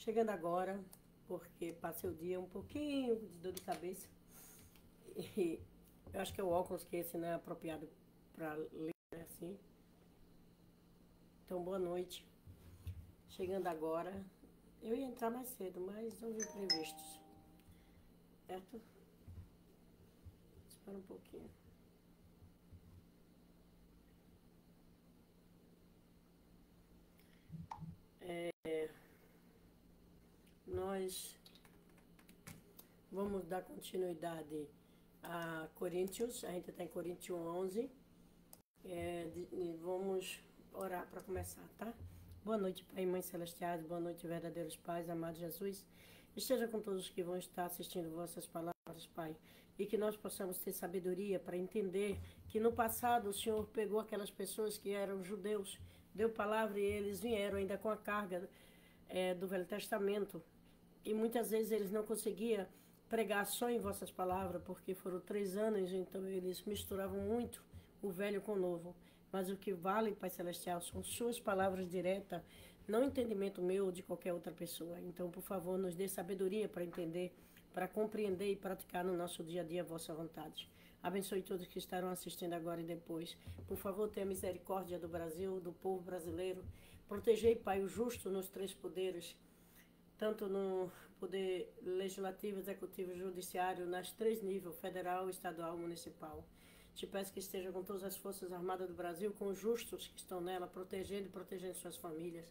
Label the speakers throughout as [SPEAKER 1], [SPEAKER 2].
[SPEAKER 1] Chegando agora, porque passei o dia um pouquinho de dor de cabeça. E eu acho que é o óculos que esse não é apropriado para ler, né, assim. Então, boa noite. Chegando agora. Eu ia entrar mais cedo, mas houve imprevistos. Certo? Espera um pouquinho. Nós vamos dar continuidade a Coríntios. A gente está em Coríntios 11. E vamos orar para começar, tá? Boa noite, Pai e Mãe Celestiais. Boa noite, verdadeiros pais, amado Jesus. Esteja com todos que vão estar assistindo vossas palavras, Pai. E que nós possamos ter sabedoria para entender que no passado o Senhor pegou aquelas pessoas que eram judeus, deu palavra e eles vieram ainda com a carga do Velho Testamento. E muitas vezes eles não conseguiam pregar só em vossas palavras, porque foram 3 anos, então eles misturavam muito o velho com o novo. Mas o que vale, Pai Celestial, são suas palavras diretas, não entendimento meu ou de qualquer outra pessoa. Então, por favor, nos dê sabedoria para entender, para compreender e praticar no nosso dia a dia a vossa vontade. Abençoe todos que estarão assistindo agora e depois. Por favor, tenha misericórdia do Brasil, do povo brasileiro. Protegei, Pai, o justo nos 3 poderes, tanto no poder legislativo, executivo e judiciário, nas 3 níveis, federal, estadual e municipal. Te peço que esteja com todas as forças armadas do Brasil, com os justos que estão nela, protegendo e protegendo suas famílias.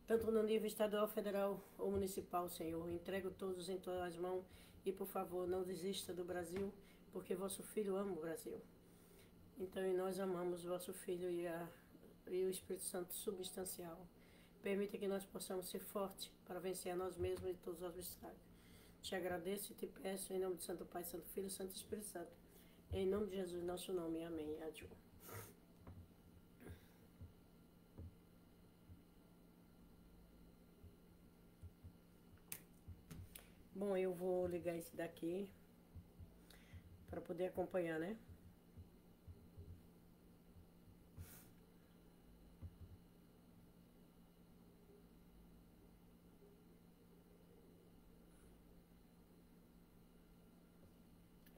[SPEAKER 1] Tanto no nível estadual, federal ou municipal, Senhor. Entrego todos em tuas mãos e, por favor, não desista do Brasil, porque vosso Filho ama o Brasil. Então, e nós amamos vosso Filho e o Espírito Santo substancial. Permita que nós possamos ser fortes para vencer a nós mesmos e todos os obstáculos. Te agradeço e te peço em nome do Santo Pai, Santo Filho e Santo Espírito Santo. Em nome de Jesus, nosso nome. Amém. Adiós. Bom, eu vou ligar esse daqui para poder acompanhar, né?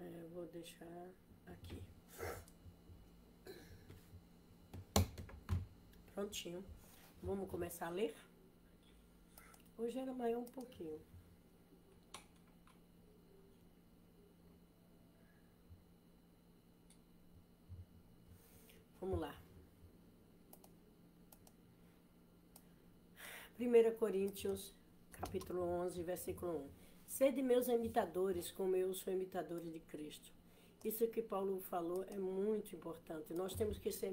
[SPEAKER 1] Eu vou deixar aqui. Prontinho. Vamos começar a ler? Hoje era maior um pouquinho. Vamos lá. 1 Coríntios, capítulo 11, versículo 1. Sede meus imitadores, como eu sou imitador de Cristo. Isso que Paulo falou é muito importante. Nós temos que ser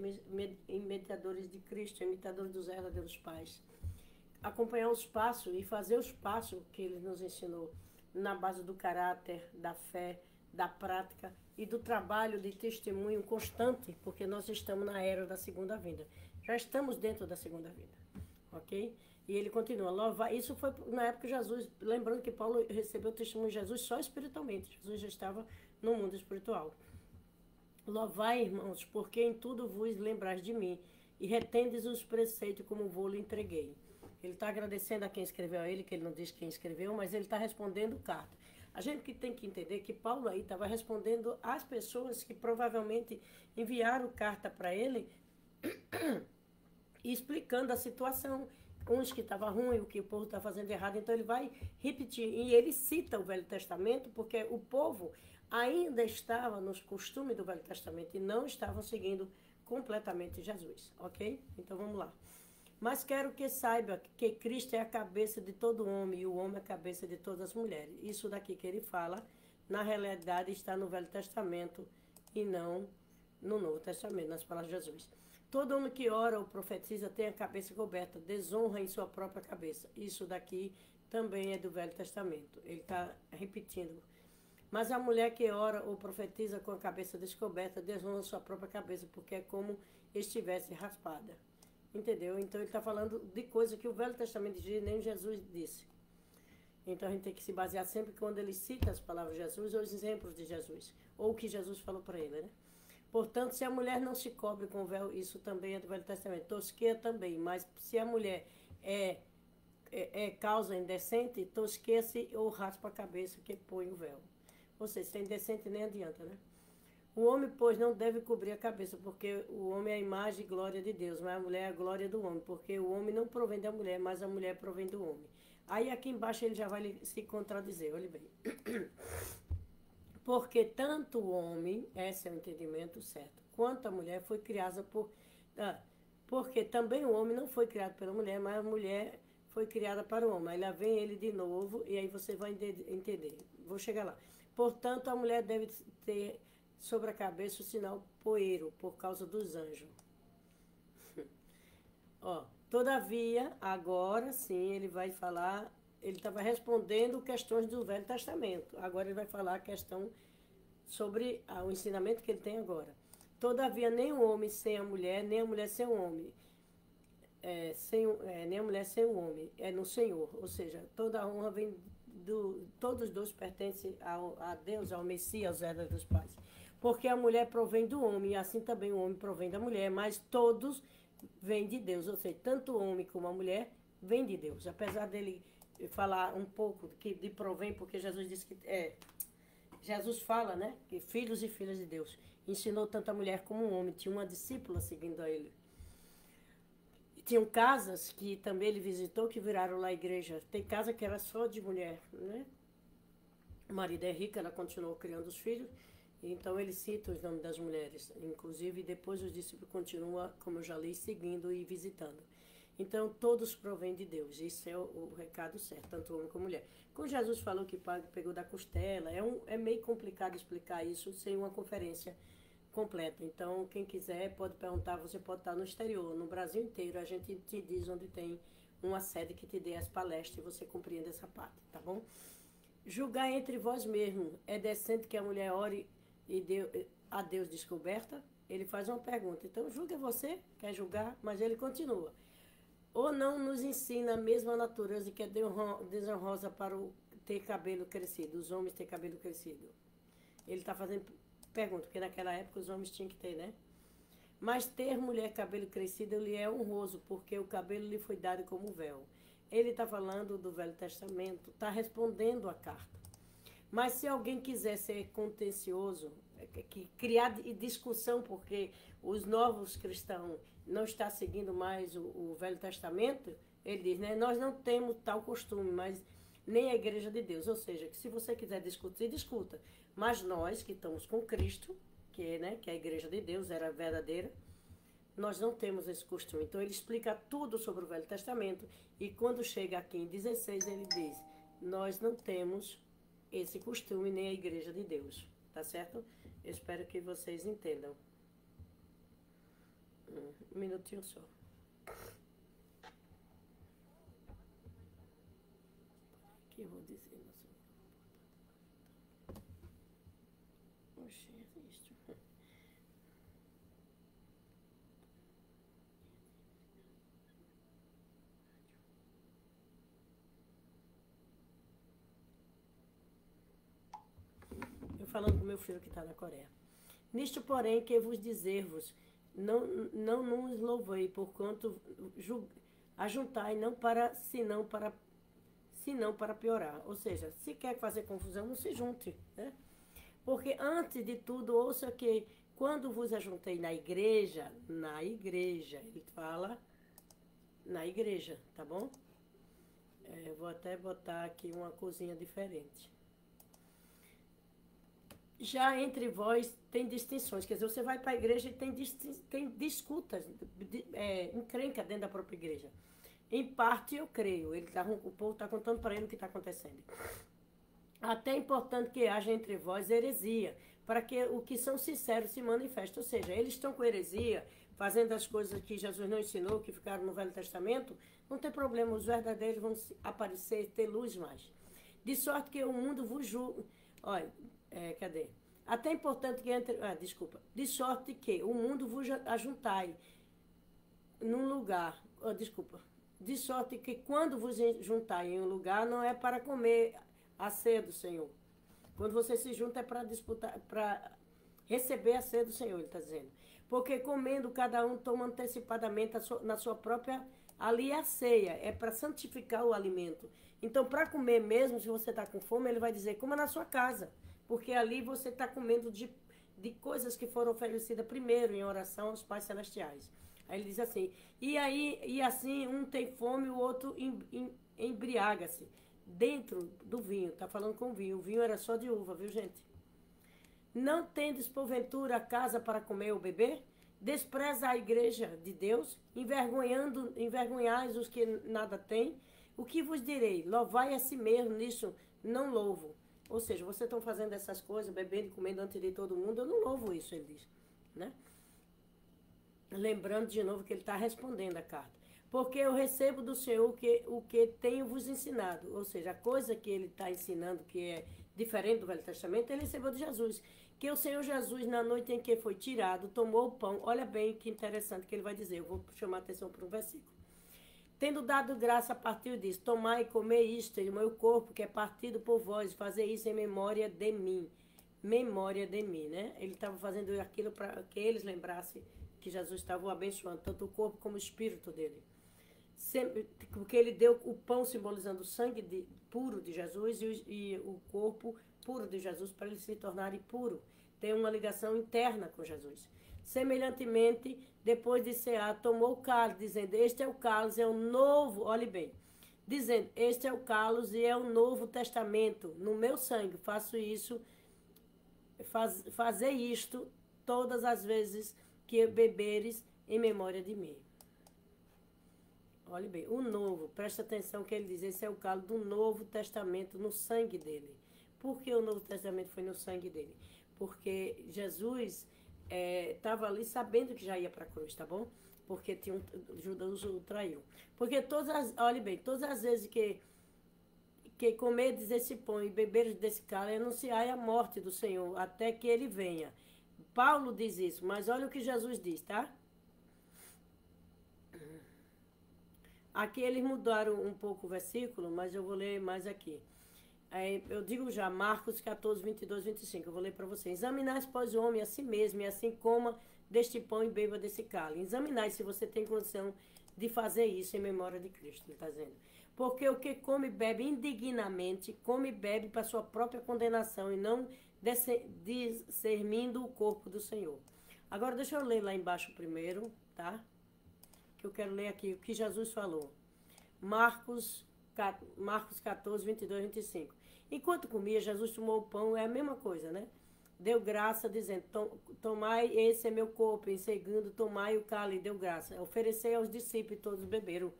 [SPEAKER 1] imitadores de Cristo, imitadores dos verdadeiros pais. Acompanhar os passos e fazer os passos que ele nos ensinou, na base do caráter, da fé, da prática e do trabalho de testemunho constante, porque nós estamos na era da segunda vinda. Já estamos dentro da segunda vinda, ok? E ele continua, louvar. Isso foi na época de Jesus, lembrando que Paulo recebeu o testemunho de Jesus só espiritualmente. Jesus já estava no mundo espiritual. Louvai, irmãos, porque em tudo vos lembrais de mim e retendes os preceitos como vou-lhe entreguei. Ele está agradecendo a quem escreveu a ele, que ele não diz quem escreveu, mas ele está respondendo carta. A gente que tem que entender que Paulo aí estava respondendo às pessoas que provavelmente enviaram carta para ele e explicando a situação, uns que estava ruim, o que o povo está fazendo errado. Então ele vai repetir, e ele cita o Velho Testamento, porque o povo ainda estava nos costumes do Velho Testamento e não estavam seguindo completamente Jesus, ok? Então vamos lá. Mas quero que saiba que Cristo é a cabeça de todo homem e o homem é a cabeça de todas as mulheres. Isso daqui que ele fala, na realidade está no Velho Testamento e não no Novo Testamento, nas palavras de Jesus. Todo homem que ora ou profetiza tem a cabeça coberta, desonra em sua própria cabeça. Isso daqui também é do Velho Testamento. Ele está repetindo. Mas a mulher que ora ou profetiza com a cabeça descoberta, desonra sua própria cabeça, porque é como estivesse raspada. Entendeu? Então ele está falando de coisa que o Velho Testamento diz, nem Jesus disse. Então a gente tem que se basear sempre quando ele cita as palavras de Jesus ou os exemplos de Jesus, ou o que Jesus falou para ele, né? Portanto, se a mulher não se cobre com véu, isso também é do Velho Testamento. Tosqueia também, mas se a mulher causa indecente, tosqueia-se ou raspa a cabeça que põe o véu. Ou seja, se é indecente nem adianta, né? O homem, pois, não deve cobrir a cabeça, porque o homem é a imagem e glória de Deus, mas a mulher é a glória do homem, porque o homem não provém da mulher, mas a mulher provém do homem. Aí aqui embaixo ele já vai se contradizer, olha bem. Porque tanto o homem, esse é o entendimento certo, quanto a mulher foi criada por... porque também o homem não foi criado pela mulher, mas a mulher foi criada para o homem. Aí lá vem ele de novo, e aí você vai entender. Vou chegar lá. Portanto, a mulher deve ter sobre a cabeça o sinal poeiro, por causa dos anjos. Ó, todavia, agora sim, ele vai falar, ele estava respondendo questões do Velho Testamento. Agora ele vai falar a questão sobre o ensinamento que ele tem agora. Todavia, nem o homem sem a mulher, nem a mulher sem o homem. Nem a mulher sem o homem, é no Senhor. Ou seja, toda a honra vem todos os dois pertencem a Deus, ao Messias, aos verdadeiros pais. Porque a mulher provém do homem, e assim também o homem provém da mulher, mas todos vêm de Deus. Ou seja, tanto o homem como a mulher vêm de Deus. Apesar dele falar um pouco de provém, porque Jesus disse que... Jesus fala, né, que filhos e filhas de Deus. Ensinou tanto a mulher como o homem. Tinha uma discípula seguindo a ele. Tinham casas que também ele visitou que viraram lá igreja. Tem casa que era só de mulher, né? O marido é rico, ela continuou criando os filhos. Então ele cita os nomes das mulheres. Inclusive depois os discípulos continuam, como eu já li, seguindo e visitando. Então todos provêm de Deus. Isso é o recado certo, tanto homem como mulher. Quando Jesus falou que pegou da costela, é meio complicado explicar isso sem uma conferência completa. Então, quem quiser pode perguntar, você pode estar no exterior, no Brasil inteiro, a gente te diz onde tem uma sede que te dê as palestras e você compreende essa parte, tá bom? Julgar entre vós mesmos, é decente que a mulher ore e a Deus descoberta? Ele faz uma pergunta, então julga você, quer julgar, mas ele continua. Ou não nos ensina a mesma natureza que é desonrosa para ter cabelo crescido, os homens ter cabelo crescido? Ele está fazendo pergunta, porque naquela época os homens tinham que ter, né? Mas ter mulher cabelo crescido lhe é honroso, porque o cabelo lhe foi dado como véu. Ele está falando do Velho Testamento, está respondendo a carta. Mas se alguém quiser ser contencioso, criar discussão, porque os novos cristãos não estão seguindo mais o Velho Testamento, ele diz, né? Nós não temos tal costume, mas nem a igreja de Deus. Ou seja, que se você quiser discutir, discuta. Mas nós que estamos com Cristo, que é a igreja de Deus, era verdadeira, nós não temos esse costume. Então ele explica tudo sobre o Velho Testamento e quando chega aqui em 16 ele diz, nós não temos esse costume nem a igreja de Deus, tá certo? Eu espero que vocês entendam. Um minutinho só. Que eu vou dizer, oxe, existe. Eu falando com meu filho que está na Coreia. Nisto, porém, que vos dizer-vos, não nos louvei, porquanto ajuntai, senão para piorar. Ou seja, se quer fazer confusão, não se junte, né? Porque antes de tudo, ouça que quando vos ajuntei na igreja, ele fala na igreja, tá bom? Vou até botar aqui uma coisinha diferente. Já entre vós tem distinções, quer dizer, você vai para a igreja e tem disputas, encrenca dentro da própria igreja. Em parte eu creio, o povo está contando para ele o que está acontecendo. Até é importante que haja entre vós heresia, para que o que são sinceros se manifestem. Ou seja, eles estão com heresia, fazendo as coisas que Jesus não ensinou, que ficaram no Velho Testamento, não tem problema, os verdadeiros vão aparecer, ter luz mais. De sorte que o mundo vos julga. Olha, cadê? Até é importante que entre... De sorte que o mundo vos ajuntai num lugar... De sorte que quando vos juntai em um lugar, não é para comer a ceia do Senhor. Quando você se junta é para disputar, para receber a ceia do Senhor, ele está dizendo. Porque comendo, cada um toma antecipadamente na sua própria Ali é a ceia, é para santificar o alimento. Então, para comer mesmo, se você está com fome, ele vai dizer, coma na sua casa. Porque ali você está comendo de coisas que foram oferecidas primeiro em oração aos pais celestiais. Aí ele diz assim, e assim um tem fome, o outro embriaga-se dentro do vinho. Está falando com vinho. O vinho era só de uva, viu, gente? Não tendes, porventura, casa para comer ou beber? Despreza a igreja de Deus, envergonhais os que nada têm. O que vos direi? Louvai a si mesmo, nisso não louvo. Ou seja, vocês estão fazendo essas coisas, bebendo e comendo antes de todo mundo, eu não louvo isso, ele diz. Né? Lembrando de novo que ele está respondendo a carta. Porque eu recebo do Senhor o que tenho vos ensinado. Ou seja, a coisa que ele está ensinando, que é diferente do Velho Testamento, ele recebeu de Jesus. Que o Senhor Jesus, na noite em que foi tirado, tomou o pão. Olha bem que interessante que ele vai dizer. Eu vou chamar a atenção para um versículo. Tendo dado graça, partiu disso. Tomai e comei isto, em meu corpo, que é partido por vós. Fazer isso em memória de mim. Memória de mim, né? Ele estava fazendo aquilo para que eles lembrassem que Jesus estava o abençoando, tanto o corpo como o espírito dele. Sempre, porque ele deu o pão simbolizando o sangue puro de Jesus e o corpo puro de Jesus para ele se tornar puro. Tem uma ligação interna com Jesus. Semelhantemente, depois de cear, tomou o cálice, dizendo, este é o cálice, é o novo, olhe bem, dizendo, este é o cálice e é o novo testamento, no meu sangue, faço isso, fazer isto todas as vezes que beberes em memória de mim. Olhe bem, o novo, presta atenção que ele diz, esse é o cálice do Novo Testamento no sangue dele. Por que o Novo Testamento foi no sangue dele? Porque Jesus estava ali sabendo que já ia para a cruz, tá bom? Porque Judas o traiu. Porque olhe bem, todas as vezes que comerdes esse pão e beberes desse cálice, anunciai a morte do Senhor, até que ele venha. Paulo diz isso, mas olha o que Jesus diz, tá? Aqui eles mudaram um pouco o versículo, mas eu vou ler mais aqui. Eu digo já, Marcos 14, 22, 25. Eu vou ler para vocês. Examinai, pois, o homem a si mesmo, e assim coma deste pão e beba desse cálice. Examinai se você tem condição de fazer isso em memória de Cristo, ele está dizendo. Porque o que come e bebe indignamente, come e bebe para sua própria condenação, e não discernindo o corpo do Senhor. Agora deixa eu ler lá embaixo primeiro, tá? Que eu quero ler aqui o que Jesus falou. Marcos 14, 22, 25. Enquanto comia, Jesus tomou o pão, é a mesma coisa, né? Deu graça, dizendo, tomai, esse é meu corpo. Em segundo, tomai o cálice, deu graça. Oferecei aos discípulos, e todos beberam.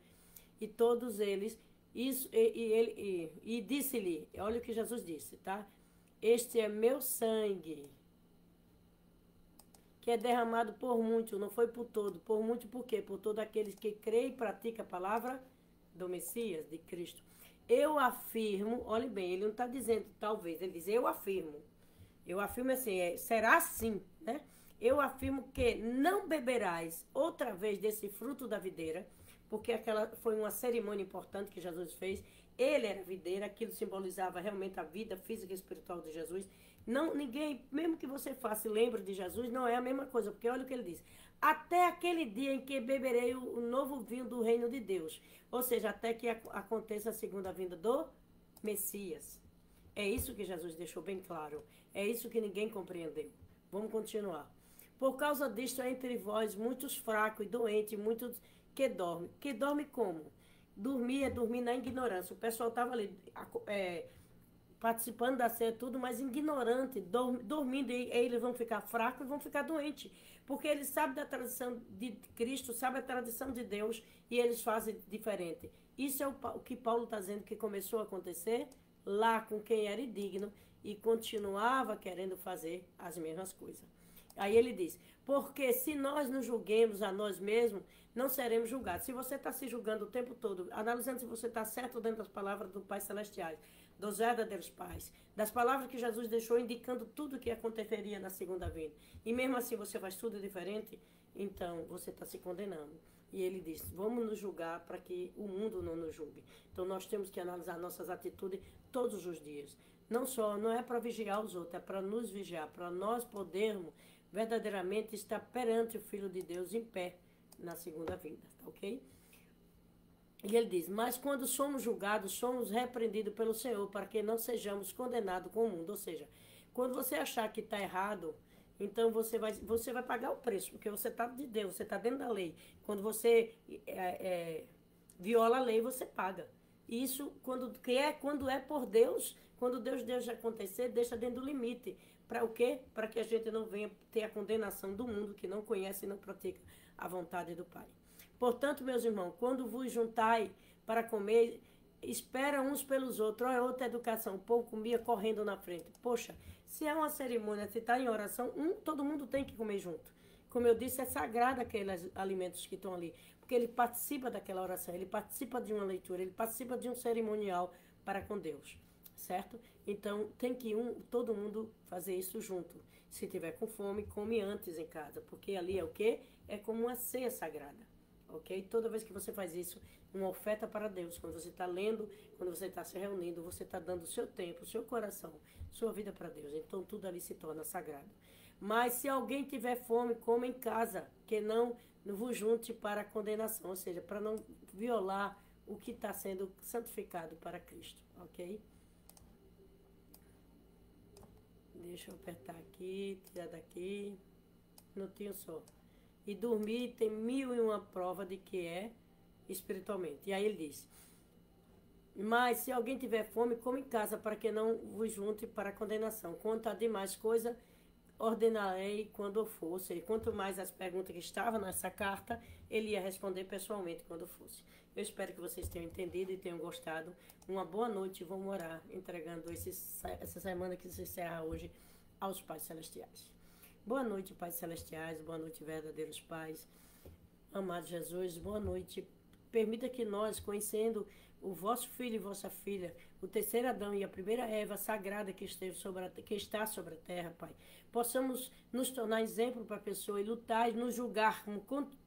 [SPEAKER 1] E todos eles, e disse-lhe, olha o que Jesus disse, tá? Este é meu sangue, que é derramado por muito, não foi por todo. Por muito por quê? Por todos aqueles que creem e praticam a palavra do Messias, de Cristo. Eu afirmo, olhe bem, ele não está dizendo talvez, ele diz eu afirmo. Eu afirmo assim, será assim, né? Eu afirmo que não beberás outra vez desse fruto da videira, porque aquela foi uma cerimônia importante que Jesus fez. Ele era videira, aquilo simbolizava realmente a vida física e espiritual de Jesus. Não, ninguém, mesmo que você faça e lembre de Jesus, não é a mesma coisa, porque olha o que ele diz. Até aquele dia em que beberei o novo vinho do reino de Deus. Ou seja, até que aconteça a segunda vinda do Messias. É isso que Jesus deixou bem claro. É isso que ninguém compreendeu. Vamos continuar. Por causa disto, há entre vós muitos fracos e doentes, muitos que dormem. Que dorme como? Dormir é dormir na ignorância. O pessoal estava ali participando da ceia, tudo, mas ignorante, dormindo, e eles vão ficar fracos e vão ficar doentes. Porque eles sabem da tradição de Cristo, sabem a tradição de Deus, e eles fazem diferente. Isso é o que Paulo está dizendo que começou a acontecer lá com quem era indigno e continuava querendo fazer as mesmas coisas. Aí ele diz, porque se nós nos julguemos a nós mesmos, não seremos julgados. Se você está se julgando o tempo todo, analisando se você está certo dentro das palavras do Pai Celestiais, dos verdadeiros pais, das palavras que Jesus deixou indicando tudo o que aconteceria na segunda vinda, e mesmo assim você faz tudo diferente, então você está se condenando. E ele diz, vamos nos julgar para que o mundo não nos julgue. Então nós temos que analisar nossas atitudes todos os dias. Não é para vigiar os outros, é para nos vigiar, para nós podermos verdadeiramente estar perante o Filho de Deus em pé na segunda vinda, tá ok? E ele diz, mas quando somos julgados, somos repreendidos pelo Senhor, para que não sejamos condenados com o mundo. Ou seja, quando você achar que está errado, então você vai pagar o preço, porque você está de Deus, você está dentro da lei. Quando você viola a lei, você paga. Isso, quando é por Deus, quando Deus deixa acontecer, deixa dentro do limite. Para o quê? Para que a gente não venha ter a condenação do mundo que não conhece e não pratica a vontade do Pai. Portanto, meus irmãos, quando vos juntai para comer, espera uns pelos outros. Olha, outra educação. O povo comia correndo na frente. Poxa, se é uma cerimônia, se está em oração, todo mundo tem que comer junto. Como eu disse, é sagrado aqueles alimentos que estão ali. Porque ele participa daquela oração, ele participa de uma leitura, ele participa de um cerimonial para com Deus. Certo? Então, tem que todo mundo fazer isso junto. Se tiver com fome, come antes em casa. Porque ali é o quê? É como uma ceia sagrada. Ok? Toda vez que você faz isso, uma oferta para Deus. Quando você está lendo, quando você está se reunindo, você está dando o seu tempo, o seu coração, sua vida para Deus. Então, tudo ali se torna sagrado. Mas se alguém tiver fome, coma em casa, que não vos junte para a condenação. Ou seja, para não violar o que está sendo santificado para Cristo. Ok? Deixa eu apertar aqui, tirar daqui. Minutinho só. E dormir tem 1001 prova de que é espiritualmente. E aí ele diz, mas se alguém tiver fome, come em casa, para que não vos junte para a condenação. Quanto a demais coisa, ordenarei quando for. Ou seja, quanto mais as perguntas que estavam nessa carta, ele ia responder pessoalmente quando fosse. Eu espero que vocês tenham entendido e tenham gostado. Uma boa noite. Vamos orar, entregando essa semana que se encerra hoje aos Pais Celestiais. Boa noite, Pais Celestiais. Boa noite, verdadeiros pais. Amado Jesus, boa noite. Permita que nós, conhecendo o vosso filho e vossa filha, o terceiro Adão e a primeira Eva sagrada que está sobre a terra, Pai, possamos nos tornar exemplo para a pessoa e lutar e nos julgar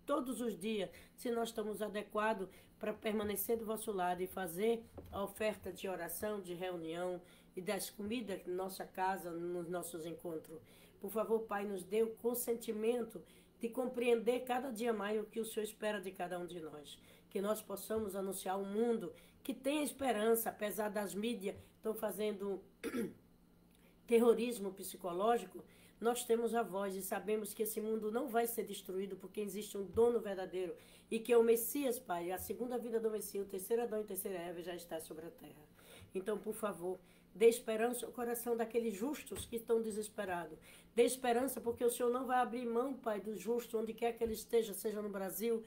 [SPEAKER 1] todos os dias, se nós estamos adequados para permanecer do vosso lado e fazer a oferta de oração, de reunião e das comidas na nossa casa, nos nossos encontros. Por favor, Pai, nos dê o consentimento de compreender cada dia mais o que o Senhor espera de cada um de nós. Que nós possamos anunciar um mundo que tem esperança, apesar das mídias estão fazendo terrorismo psicológico. Nós temos a voz e sabemos que esse mundo não vai ser destruído porque existe um dono verdadeiro e que é o Messias, Pai, a segunda vida do Messias, o terceiro Adão e a terceira Eva já está sobre a terra. Então, por favor, dê esperança ao coração daqueles justos que estão desesperados. Dê esperança porque o Senhor não vai abrir mão, Pai, dos justos, onde quer que ele esteja, seja no Brasil,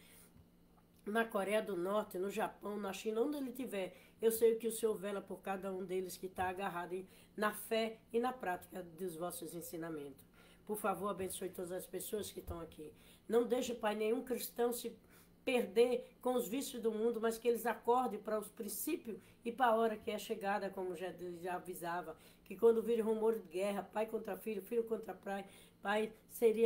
[SPEAKER 1] na Coreia do Norte, no Japão, na China, onde ele estiver. Eu sei que o Senhor vela por cada um deles que está agarrado na fé e na prática dos vossos ensinamentos. Por favor, abençoe todas as pessoas que estão aqui. Não deixe, Pai, nenhum cristão se perder com os vícios do mundo, mas que eles acordem para os princípios e para a hora que é chegada, como já avisava, que quando vir rumor de guerra, pai contra filho, filho contra pai,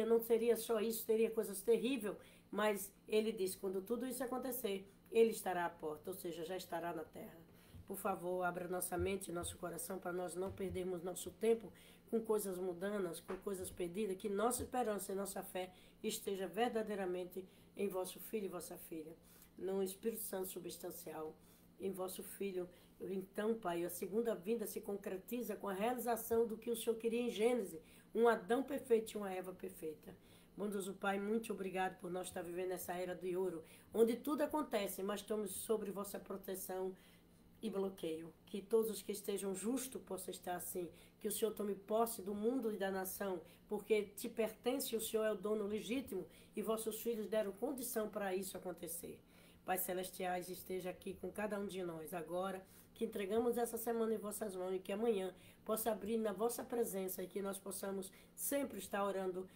[SPEAKER 1] não seria só isso, teria coisas terríveis, mas ele diz, quando tudo isso acontecer, ele estará à porta, ou seja, já estará na terra. Por favor, abra nossa mente e nosso coração para nós não perdermos nosso tempo com coisas mundanas, com coisas perdidas, que nossa esperança e nossa fé esteja verdadeiramente em vosso Filho e vossa filha, no Espírito Santo substancial, em vosso Filho. Então, Pai, a segunda vinda se concretiza com a realização do que o Senhor queria em Gênesis, um Adão perfeito e uma Eva perfeita. Bondoso Pai, muito obrigado por nós estar vivendo essa era de ouro, onde tudo acontece, mas estamos sobre vossa proteção e bloqueio. Que todos os que estejam justos possam estar assim. Que o Senhor tome posse do mundo e da nação, porque te pertence, o Senhor é o dono legítimo e vossos filhos deram condição para isso acontecer. Pai Celestiais, esteja aqui com cada um de nós agora, que entregamos essa semana em vossas mãos e que amanhã possa abrir na vossa presença e que nós possamos sempre estar orando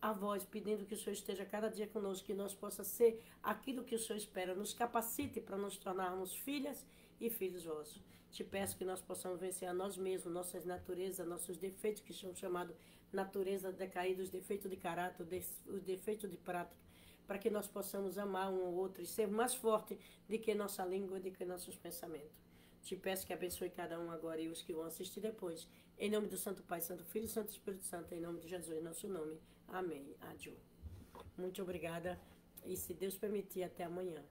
[SPEAKER 1] a vós, pedindo que o Senhor esteja cada dia conosco, que nós possa ser aquilo que o Senhor espera, nos capacite para nos tornarmos filhas e filhos vossos. Te peço que nós possamos vencer a nós mesmos, nossas naturezas, nossos defeitos, que são chamados natureza decaída, os defeitos de caráter, os defeitos de prática, para que nós possamos amar um ao outro e ser mais forte do que nossa língua, do que nossos pensamentos. Te peço que abençoe cada um agora e os que vão assistir depois. Em nome do Santo Pai, Santo Filho e Santo Espírito Santo, em nome de Jesus, em nosso nome. Amém. Adiós. Muito obrigada e, se Deus permitir, até amanhã.